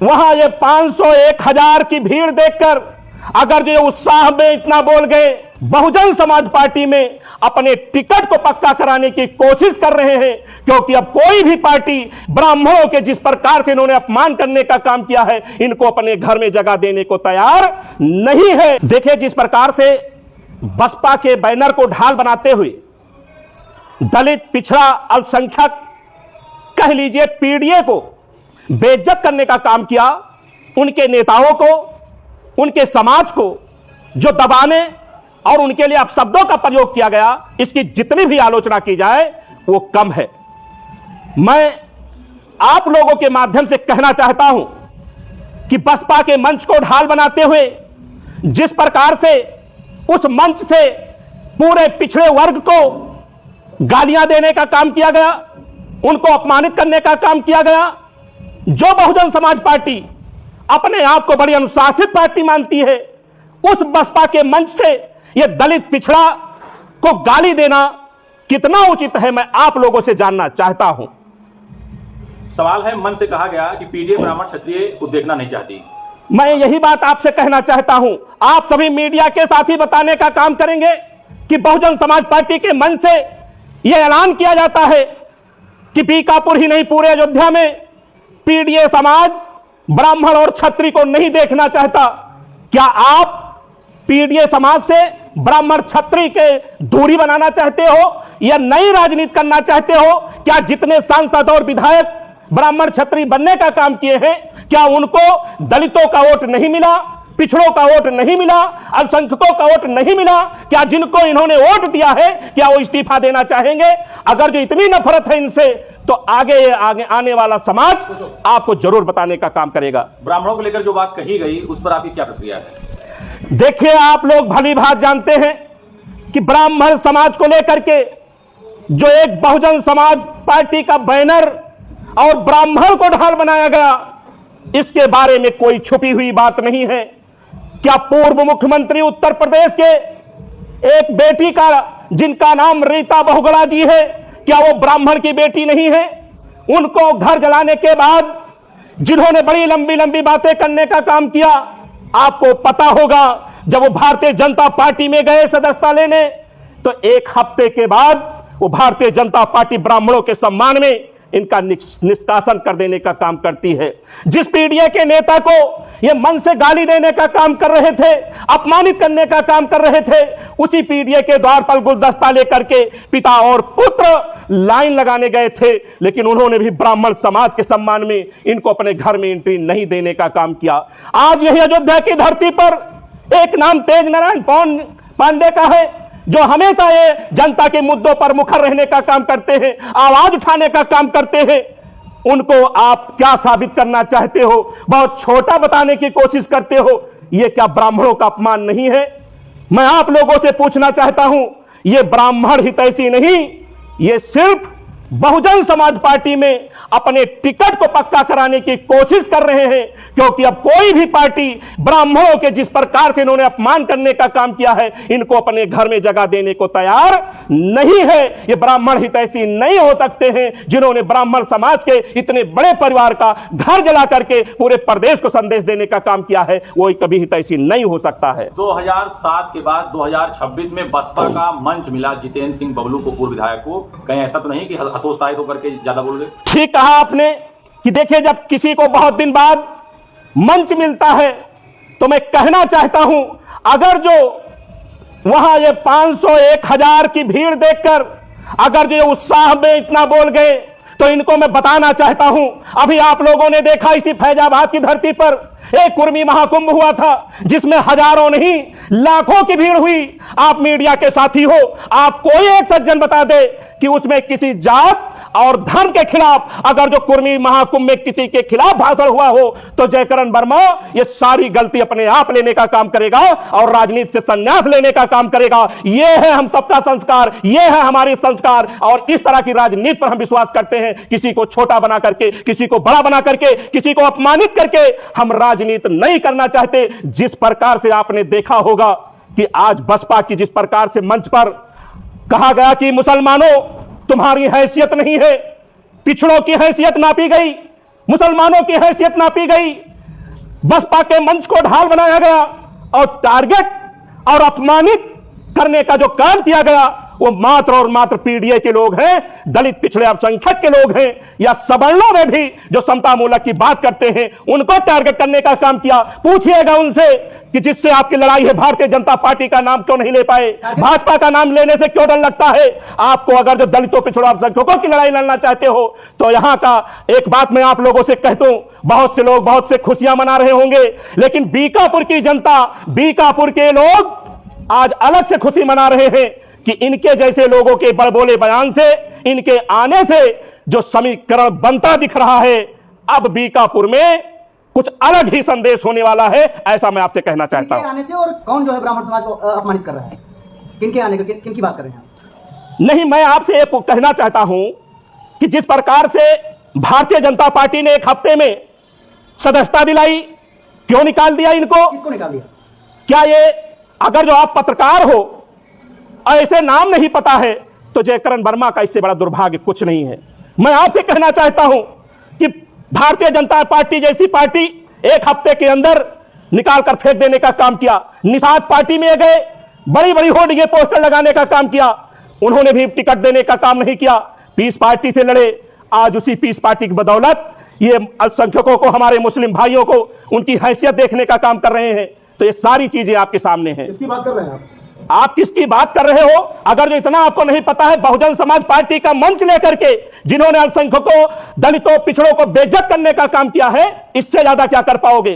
वहां ये 500 1000 की भीड़ देखकर अगर जो उत्साह में इतना बोल गए, बहुजन समाज पार्टी में अपने टिकट को पक्का कराने की कोशिश कर रहे हैं, क्योंकि अब कोई भी पार्टी ब्राह्मणों के जिस प्रकार से इन्होंने अपमान करने का काम किया है, इनको अपने घर में जगह देने को तैयार नहीं है। देखिए, जिस प्रकार से बसपा के बैनर को ढाल बनाते हुए दलित, पिछड़ा, अल्पसंख्यक कह लीजिए पीडीए को बेइज्जत करने का काम किया, उनके नेताओं को, उनके समाज को जो दबाने और उनके लिए अपशब्दों का प्रयोग किया गया, इसकी जितनी भी आलोचना की जाए वो कम है। मैं आप लोगों के माध्यम से कहना चाहता हूं कि बसपा के मंच को ढाल बनाते हुए जिस प्रकार से उस मंच से पूरे पिछड़े वर्ग को गालियां देने का काम किया गया, उनको अपमानित करने का काम किया गया, जो बहुजन समाज पार्टी अपने आप को बड़ी अनुशासित पार्टी मानती है, उस बसपा के मंच से यह दलित, पिछड़ा को गाली देना कितना उचित है, मैं आप लोगों से जानना चाहता हूं। सवाल है, मन से कहा गया कि पीडीए ब्राह्मण क्षत्रिय को देखना नहीं चाहती। मैं यही बात आपसे कहना चाहता हूं। आप सभी मीडिया के साथ ही बताने का काम करेंगे कि बहुजन समाज पार्टी के मन से यह ऐलान किया जाता है कि बीकापुर ही नहीं, पूरे अयोध्या में पीडीए समाज ब्राह्मण और क्षत्रिय को नहीं देखना चाहता। क्या आप पीडीए समाज से ब्राह्मण क्षत्रिय के दूरी बनाना चाहते हो या नई राजनीति करना चाहते हो? क्या जितने सांसद और विधायक ब्राह्मण क्षत्रिय बनने का काम किए हैं, क्या उनको दलितों का वोट नहीं मिला, पिछड़ों का वोट नहीं मिला, अल्पसंख्यकों का वोट नहीं मिला? क्या जिनको इन्होंने वोट दिया है, क्या वो इस्तीफा देना चाहेंगे? अगर जो इतनी नफरत है इनसे, तो आगे आने वाला समाज आपको जरूर बताने का काम करेगा। ब्राह्मणों को लेकर जो बात कही गई, उस पर आपकी क्या प्रतिक्रिया है? देखिए, आप लोग भली भांत जानते हैं कि ब्राह्मण समाज को लेकर के जो एक बहुजन समाज पार्टी का बैनर और ब्राह्मण को ढाल बनाया गया, इसके बारे में कोई छुपी हुई बात नहीं है। क्या पूर्व मुख्यमंत्री उत्तर प्रदेश के एक बेटी का, जिनका नाम रीता बहुगुणा जी है, क्या वो ब्राह्मण की बेटी नहीं है? उनको घर जलाने के बाद जिन्होंने बड़ी लंबी लंबी बातें करने का काम किया, आपको पता होगा, जब वो भारतीय जनता पार्टी में गए सदस्यता लेने, तो एक हफ्ते के बाद वो भारतीय जनता पार्टी ब्राह्मणों के सम्मान में इनका निष्कासन कर देने का काम करती है। जिस पीडीए के नेता को ये मन से गाली देने का काम कर रहे थे, अपमानित करने का काम कर रहे थे, उसी पीडीए के द्वार पर गुलदस्ता लेकर के पिता और पुत्र लाइन लगाने गए थे, लेकिन उन्होंने भी ब्राह्मण समाज के सम्मान में इनको अपने घर में एंट्री नहीं देने का काम किया। आज यही अयोध्या की धरती पर एक नाम तेज नारायण पांडे का है, जो हमेशा ये जनता के मुद्दों पर मुखर रहने का काम करते हैं, आवाज उठाने का काम करते हैं। उनको आप क्या साबित करना चाहते हो? बहुत छोटा बताने की कोशिश करते हो। ये क्या ब्राह्मणों का अपमान नहीं है? मैं आप लोगों से पूछना चाहता हूं, ये ब्राह्मण हितैषी नहीं, ये सिर्फ बहुजन समाज पार्टी में अपने टिकट को पक्का कराने की कोशिश कर रहे हैं, क्योंकि अब कोई भी पार्टी ब्राह्मणों के जिस प्रकार से इन्होंने अपमान करने का काम किया है, इनको अपने घर में जगह देने को तैयार नहीं है। ये ब्राह्मण हितैषी नहीं हो सकते हैं, जिन्होंने ब्राह्मण समाज के इतने बड़े परिवार का घर जला करके पूरे प्रदेश को संदेश देने का काम किया है, वो कभी हितैषी नहीं हो सकता है। 2007 के बाद 2026 में बसपा का मंच मिला जितेंद्र सिंह बबलू को, पूर्व विधायक को। कहीं ऐसा तो नहीं कि हतोत्साहित होकर के ज्यादा बोल गए? ठीक कहा आपने कि देखिए, जब किसी को बहुत दिन बाद मंच मिलता है, तो मैं कहना चाहता हूं, अगर जो वहां ये 500 1000 की भीड़ देखकर अगर जो उत्साह में इतना बोल गए, तो इनको मैं बताना चाहता हूं, अभी आप लोगों ने देखा इसी फैजाबाद की धरती पर एक कुर्मी महाकुंभ हुआ था, जिसमें हजारों नहीं लाखों की भीड़ हुई। आप मीडिया के साथी हो, आप कोई एक सज्जन बता दे कि उसमें किसी जात और धर्म के खिलाफ अगर जो कुर्मी महाकुंभ में किसी के खिलाफ भाषण हुआ हो, तो जयकरण वर्मा ये सारी गलती अपने आप लेने का काम करेगा और राजनीति से संन्यास लेने का काम करेगा। ये है हम सबका संस्कार, ये है हमारे संस्कार, और इस तरह की राजनीति पर हम विश्वास करते हैं। किसी को छोटा बना करके, किसी को बड़ा बना करके, किसी को अपमानित करके हम राजनीति नहीं करना चाहते। जिस प्रकार से आपने देखा होगा कि आज बसपा की जिस प्रकार से मंच पर कहा गया कि मुसलमानों तुम्हारी हैसियत नहीं है, पिछड़ों की हैसियत नापी गई, मुसलमानों की हैसियत नापी गई, बसपा के मंच को ढाल बनाया गया और टारगेट और अपमानित करने का जो काम किया गया वो मात्र और मात्र पीडीए के लोग हैं, दलित पिछड़े अल्पसंख्यक के लोग हैं, या सवर्णों में भी जो समता मूलक की बात करते हैं उनको टारगेट करने का काम किया। पूछिएगा उनसे कि जिससे आपकी लड़ाई है भारतीय जनता पार्टी का नाम क्यों नहीं ले पाए, भाजपा का नाम लेने से क्यों डर लगता है आपको? अगर जो दलितों पिछड़ों अल्पसंख्यकों की लड़ाई लड़ना चाहते हो तो यहां का एक बात मैं आप लोगों से कह दूं, बहुत से लोग बहुत से खुशियां मना रहे होंगे, लेकिन बीकापुर की जनता, बीकापुर के लोग आज अलग से खुशी मना रहे हैं कि इनके जैसे लोगों के बड़बोले बयान से, इनके आने से जो समीकरण बनता दिख रहा है, अब बीकापुर में कुछ अलग ही संदेश होने वाला है, ऐसा मैं आपसे कहना चाहता हूं। आने से और कौन जो है ब्राह्मण समाज को अपमानित कर रहा है, किनके आने का, किनकी बात कर रहे हैं? नहीं, मैं आपसे ये कहना चाहता हूं कि जिस प्रकार से भारतीय जनता पार्टी ने एक हफ्ते में सदस्यता दिलाई, क्यों निकाल दिया इनको? किसको निकाल दिया? क्या ये, अगर जो आप पत्रकार हो, ऐसे नाम नहीं पता है, तो जयकरण वर्मा का इससे बड़ा दुर्भाग्य कुछ नहीं है। मैं आपसे कहना चाहता हूं कि भारतीय जनता पार्टी जैसी पार्टी एक हफ्ते के अंदर निकाल कर फेंक देने का काम किया। निषाद पार्टी में गए, बड़ी बड़ी होर्डिंग पोस्टर लगाने का काम किया, उन्होंने भी टिकट देने का काम नहीं किया, पीस पार्टी से लड़े। आज उसी पीस पार्टी की बदौलत ये अल्पसंख्यकों को, हमारे मुस्लिम भाइयों को उनकी हैसियत देखने का काम कर रहे हैं। तो ये सारी चीजें आपके सामने हैं। किसकी बात कर रहे हैं आप किसकी बात कर रहे हो? अगर जो इतना आपको नहीं पता है, बहुजन समाज पार्टी का मंच लेकर के जिन्होंने अल्पसंख्यकों, दलितों, पिछड़ों को बेइज्जत करने का काम किया है, इससे ज्यादा क्या कर पाओगे?